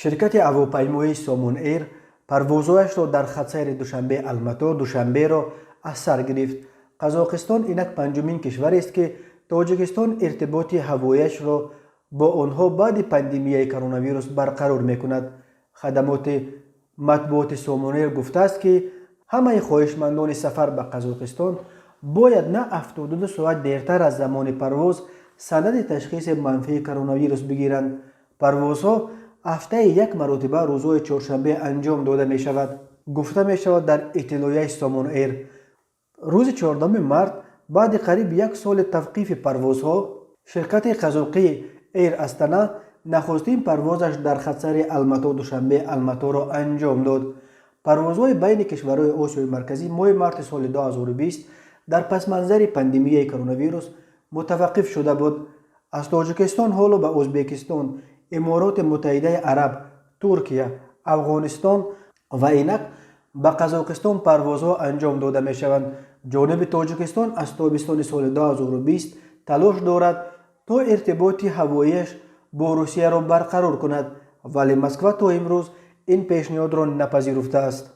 شرکت هواپیمایی سامون ایر پروازهایش را در خطر دوشنبه الماتا دوشنبه را از سر گرفت. قزاقستان اینک پنجمین کشور است که تاجیکستان ارتباط هواییش را با آنها بعد پاندمی کرونا ویروس برقرار میکند. خدمات مطبوعات سامون ایر گفته است که همه خواهشمندان سفر به قزاقستان باید نه 72 ساعت دیرتر از زمان پرواز سند تشخیص منفی کرونا ویروس بگیرند. پروازها هفته یک مرتبه روزهای چهارشنبه انجام داده می شود. گفته می شود در اطلاعیه سامون ایر روز 14 مارس بعد قریب یک سال توقیف پروازها شرکت قزاقی ایر استنا نخستین پروازش در خطر الماتا دوشنبه الماتا را انجام داد. پروازهای بین کشورهای آسیای مرکزی ماه مارس سال 2020 در پس منظر پاندمی کرونا ویروس متوقف شده بود. از تاجیکستان حالا به ازبکستان، امارات متحده عرب، ترکیه، افغانستان و اینک به قزاقستان پروازها انجام داده می شوند. جانب تاجیکستان از تابستان سال 2020 تلاش دارد تا ارتباط هواییش با روسیه را برقرار کند، ولی مسکو تا امروز این پیشنهاد را نپذیرفته است.